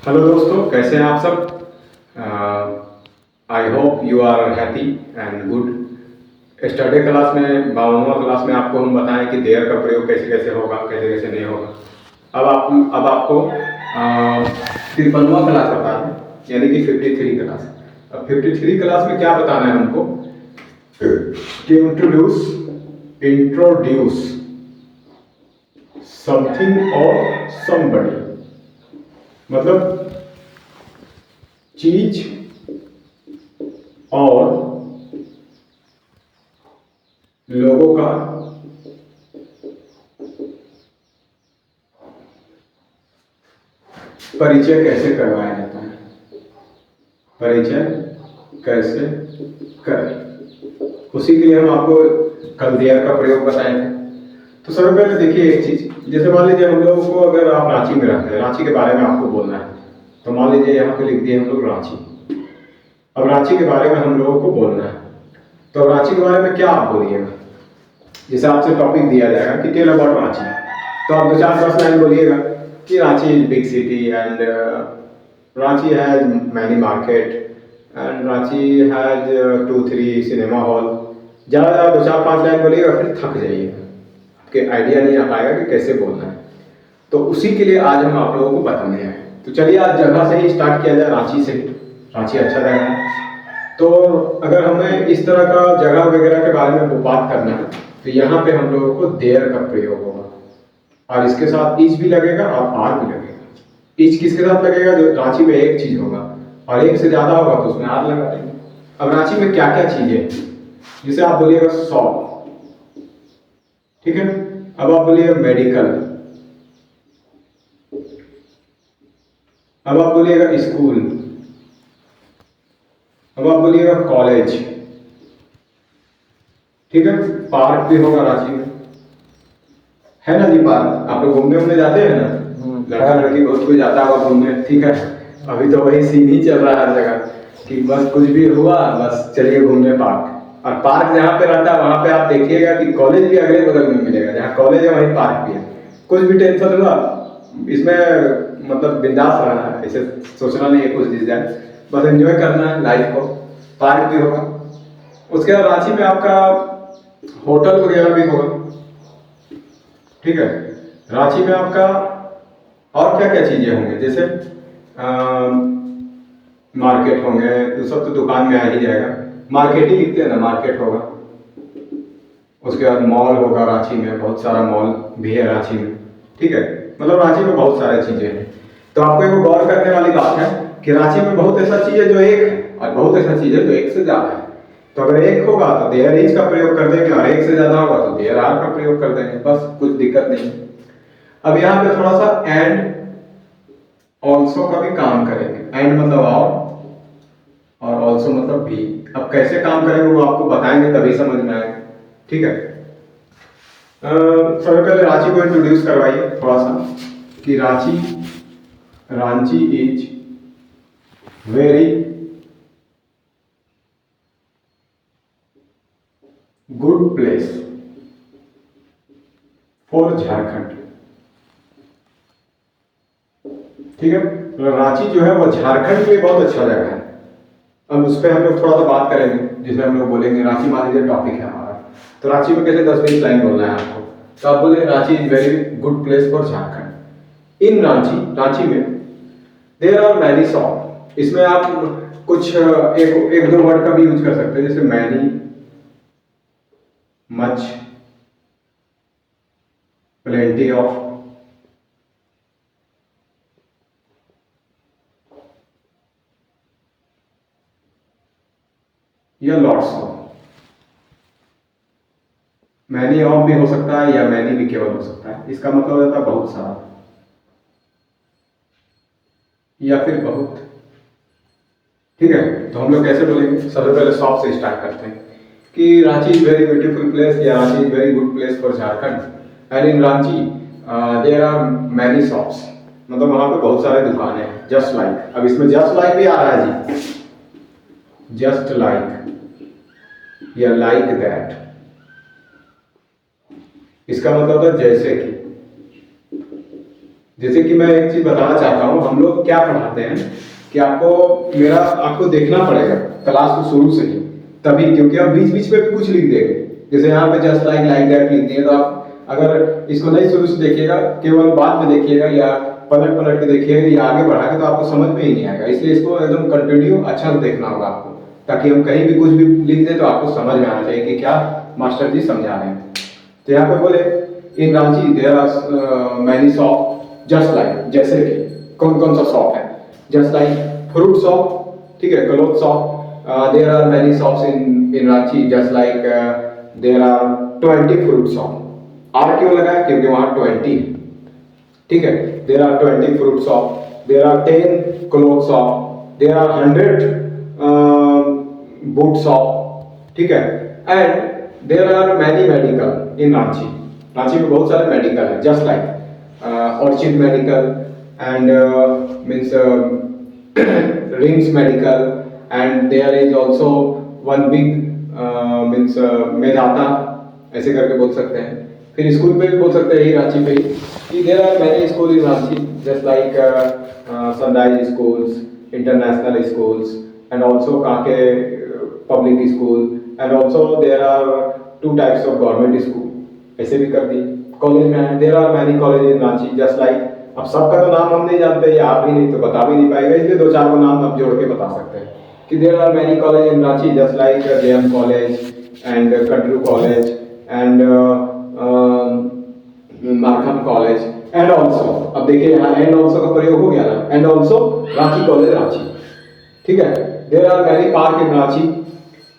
Hello दोस्तों, कैसे हैं आप सब? I hope you are happy and good. Study class में 52वां क्लास में आपको हम बताएं कि देयर का प्रयोग कैसे कैसे होगा, कैसे कैसे नहीं होगा। अब आपको 53वां क्लास बताना है, यानी कि 53 क्लास। अब 53 क्लास में क्या बताना है हमको कि इंट्रोड्यूस समथिंग और समबडी, मतलब चीज और लोगों का परिचय कैसे करवाया जाता है, परिचय कैसे करें। उसी के लिए हम आपको कल देयर का प्रयोग बताए थे। तो सबसे पहले देखिए एक चीज, जैसे मान लीजिए हम लोगों को, अगर आप रांची में रहते हैं, रांची के बारे में आपको बोलना है, तो मान लीजिए यहाँ पे लिख दिए हम लोग रांची। अब रांची के बारे में हम लोगों को बोलना है, तो रांची के बारे में क्या आप बोलिएगा। जैसे आपसे टॉपिक दिया जाएगा कि टेल अबाउट रांची, तो आप 2-4 लाइन बोलिएगा कि Ranchi is big city and Ranchi has many market and Ranchi has 2-3 cinema hall. ज़्यादा ज़्यादा 2-4-5 लाइन बोलिएगा, फिर थक जाइएगा, आपके आइडिया नहीं आ पाएगा कि कैसे बोलना है। तो उसी के लिए आज हम आप लोगों को बताने हैं। तो चलिए आज जगह से ही स्टार्ट किया जाए, रांची से ही। रांची अच्छा जगह है, तो अगर हमें इस तरह का जगह वगैरह के बारे में बात करना है, तो यहाँ पे हम लोगों को देयर का प्रयोग होगा, और इसके साथ इज भी लगेगा और आर भी लगेगा। इज किसके साथ लगेगा? जो रांची में एक चीज होगा, और एक से ज्यादा होगा तो उसमें आर लगा देंगे। अब रांची में क्या क्या चीजें, जैसे आप बोलिएगा शॉप, ठीक है। अब आप बोलिएगा मेडिकल, अब आप बोलिएगा स्कूल, अब आप बोलिएगा कॉलेज, ठीक है। पार्क भी होगा रांची में, है ना जी। पार्क आप लोग घूमने उमने जाते हैं ना, लड़का लड़की बहुत कोई जाता होगा घूमने, ठीक है। अभी तो वही सीन ही चल रहा है हर जगह कि बस कुछ भी हुआ बस चलिए घूमने पार्क। और पार्क जहाँ पे रहता है वहाँ पे आप देखिएगा कि कॉलेज भी अगले बगल में मिलेगा, जहाँ कॉलेज है वहीं पार्क भी है। कुछ भी टेंशन हुआ इसमें, मतलब बिंदास रहना है, ऐसे सोचना नहीं है कुछ दिस जाए, बस एंजॉय करना है लाइफ को। पार्क भी होगा। उसके बाद रांची में आपका होटल वगैरह भी होगा, ठीक है। रांची में आपका और क्या क्या चीजें होंगे, जैसे मार्केट होंगे, तो सब तो दुकान में आ ही जाएगा, मार्केट ही लिखते हैं ना, मार्केट होगा। उसके बाद मॉल होगा, रांची में बहुत सारा मॉल भी है रांची में, ठीक है। मतलब रांची में बहुत सारी चीजें हैं। तो आपको एक गौर करने वाली बात है कि रांची में बहुत ऐसा चीज है जो एक है, और बहुत ऐसा चीज है जो एक से ज्यादा है। तो अगर एक होगा तो देयर इज का प्रयोग कर देंगे, और एक से ज्यादा होगा तो देयर आर का प्रयोग कर देंगे, बस कुछ दिक्कत नहीं। अब यहाँ पे थोड़ा सा एंड ऑल्सो का भी काम करेंगे। एंड मतलब और ऑल्सो मतलब भी। अब कैसे काम करेंगे वो आपको बताएंगे, तभी समझ में आएगा, ठीक है। सबसे पहले रांची को इंट्रोड्यूस करवाइए थोड़ा सा कि Ranchi is very good place for Jharkhand, ठीक है। तो रांची जो है वो झारखंड के लिए बहुत अच्छा जगह है। अब उस पर हम लोग थोड़ा सा बात करेंगे, जिसमें हम लोग बोलेंगे रांची, मान लीजिए टॉपिक है हमारा, तो रांची में कैसे 10-20 लाइन बोलना है आपको। तो आप बोले Ranchi is very good place for Jharkhand. In Ranchi में देयर आर मैनी शॉप। इसमें आप कुछ एक दो वर्ड का भी यूज कर सकते हैं, जैसे मैनी, मच, प्लेंटी ऑफ, या लॉट्स ऑफ। मैनी ऑफ भी हो सकता है, या मैनी भी केवल हो सकता है। इसका मतलब होता है बहुत सारा, या फिर बहुत, ठीक है। तो हम लोग कैसे बोलेंगे? सबसे पहले शॉप से स्टार्ट करते हैं कि Ranchi is very beautiful place, या Ranchi is very good place for Jharkhand. And in Ranchi there are many shops, मतलब वहां पे बहुत सारे दुकानें हैं। जस्ट लाइक, अब इसमें जस्ट लाइक भी आ रहा है जी, जस्ट लाइक या लाइक दैट। इसका मतलब होता है जैसे कि, जैसे कि मैं एक चीज बताना चाहता हूँ, हम लोग क्या पढ़ाते हैं कि आपको देखना पड़ेगा क्लास को शुरू से ही, तभी, क्योंकि आप बीच बीच में भी कुछ लिख देंगे। जैसे यहाँ पे जस्ट लाइक लाइक दैट लिख दिए, तो आप अगर इसको नहीं शुरू से देखिएगा, केवल बाद में देखिएगा या पलट पलट के देखिएगा या आगे बढ़ा के, तो आपको समझ में ही नहीं आएगा। इसलिए इसको एकदम कंटिन्यू अच्छा से देखना होगा आपको, ताकि हम कहीं भी कुछ भी लिख दें तो आपको समझ में आना चाहिए कि क्या मास्टर जी समझा रहे हैं। तो यहाँ पे बोले in Ranchi there are many shop just like, जैसे कि कौन कौन सा शॉप है, जस्ट लाइक फ्रूट शॉप, ठीक है, cloth shop, there are many shops in Ranchi just like there are 20 fruit shop. Are क्यों लगा है? क्योंकि वहां 20 है, ठीक है। There are 20 fruit shop, there are 10 cloth shop, there are 100 boot shop, ठीक है। And there are many medical in Ranchi, Ranchi में बहुत सारे मेडिकल है, just like Orchid Medical and means Rings Medical, and there is also one big means Medata, ऐसे करके बोल सकते हैं। फिर स्कूल पे भी बोल सकते हैं ही रांची पे कि there are many schools in Ranchi just like Sunrise schools, international schools, and also Kake public school, and also there are 2 types of government school, ऐसे भी कर दी। कॉलेज में there are many college in Ranchi just like, अब सबका तो नाम हम नहीं जानते या आप भी नहीं तो बता भी नहीं पाएगा, इसलिए 2-4 को नाम आप जोड़ के बता सकते हैं कि there are many college in Ranchi just like JM college and Katru college and Markham college and also. अब देखिए यहाँ एंड ऑल्सो का प्रयोग हो गया ना, and also Ranchi college Ranchi, ठीक है। There are many park in Ranchi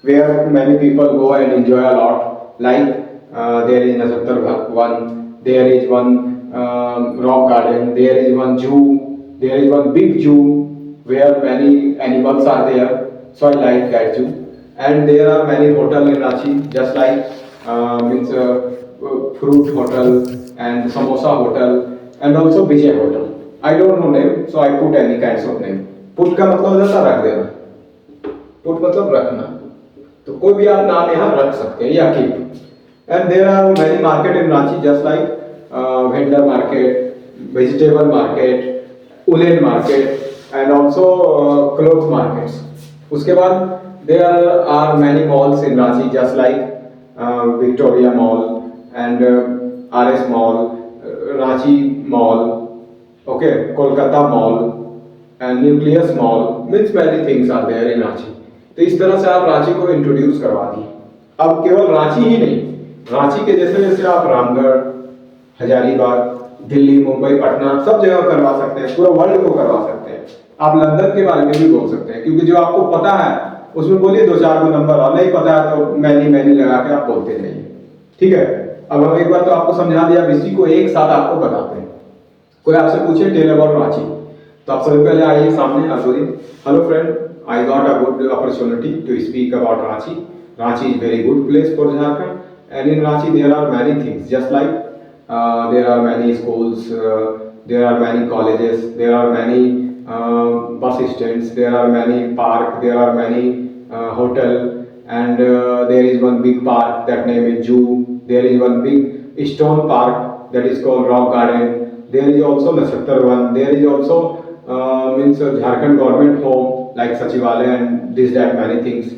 where many people go and enjoy a lot, like there is Nasatar one, there is one rock garden, there is one zoo, there is one big zoo where many animals are there, so I like that zoo. And there are many hotel in Ranchi just like means fruit hotel and samosa hotel and also Vijay hotel. I don't know name, so I put any kinds of name. Put का मतलब हो जाता रख देना, put मतलब रखना, तो कोई भी आप नाम यहाँ रख सकते हैं या keep. And there are many market in Ranchi just like vendor market, vegetable market, woolen market and also cloth markets. उसके बाद there are many malls in Ranchi just like Victoria Mall and RS Mall, Ranchi Mall, okay, Kolkata Mall and Nucleus Mall, means many things are there in Ranchi. तो इस तरह से आप रांची को introduce करवा दिए। अब केवल रांची ही नहीं, रांची के जैसे जैसे आप रामगढ़, हजारीबाग, दिल्ली, मुंबई, पटना सब जगह करवा सकते हैं, पूरा वर्ल्ड को करवा सकते हैं। आप लंदन के बारे में भी बोल सकते हैं, क्योंकि जो आपको पता है उसमें बोलिए 2-4 को नंबर, और नहीं पता है तो मैनी लगा के आप बोलते रहिए, ठीक है। अब हम एक बार तो आपको समझा दिया, अब इसी को एक साथ आपको बताते हैं। कोई आपसे पूछे टेल अबाउट रांची, तो आप सबसे पहले आइए सामने और बोलिए hello friend, I got a good opportunity to speak about Ranchi. Ranchi is very good place for Jharkhand, and in Ranchi there are many things just like there are many schools, there are many colleges, there are many bus stands, there are many park, there are many hotel, and there is one big park that name is zoo, there is one big stone park that is called rock garden, there is also Nasatar one, there is also means Jharkhand government home like Sachivalaya and this that many things.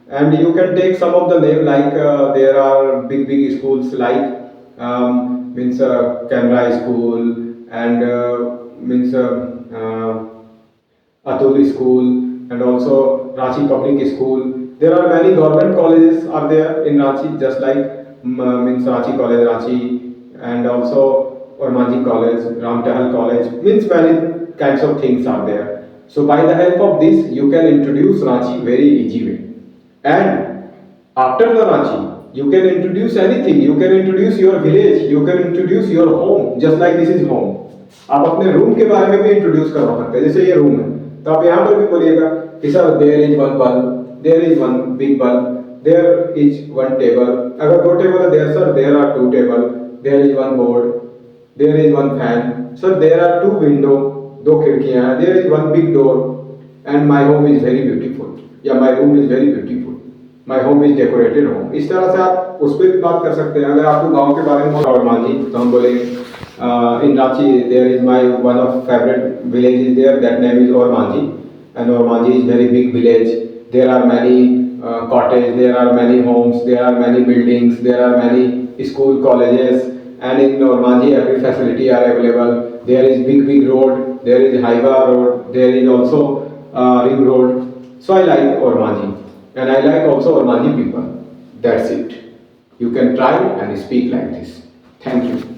And you can take some of the name like there are big schools like means Canara school and means Atul school and also Ranchi public school. There are many government colleges are there in Ranchi just like means Ranchi college Ranchi and also Ormanji college, Ramtahal college, means many kinds of things are there. So by the help of this you can introduce Ranchi very easy way. And after the Ranchi, you can introduce anything. You can introduce your village. You can introduce your home. Just like this is home. आप अपने room के बारे में भी introduce करवा सकते हैं, जैसे ये रूम है, तो आप यहाँ पर भी बोलिएगा कि sir there is one bulb, there is one big bulb, there is one table. अगर 2 टेबल है there sir there are 2 table, there is one board, there is one fan, sir there are 2 window, 2 खिड़कियां हैं, there is one big door and my home is very beautiful या my room is very beautiful, my home is decorated home. इस तरह से आप उस पर भी बात कर सकते हैं। अगर आपको गांव के बारे में और मानी तो हम बोलेंगे In Ranchi, there is my one of favorite village is there. That name is Ormanji, and Ormanji is very big village. There are many cottages, there are many homes, there are many buildings, there are many school colleges, and in Ormanji every facility are available. There is big road, there is Haiba road, there is also ring road. So I like Ormanji, and I like also Ormanji people. That's it. You can try and speak like this. Thank you.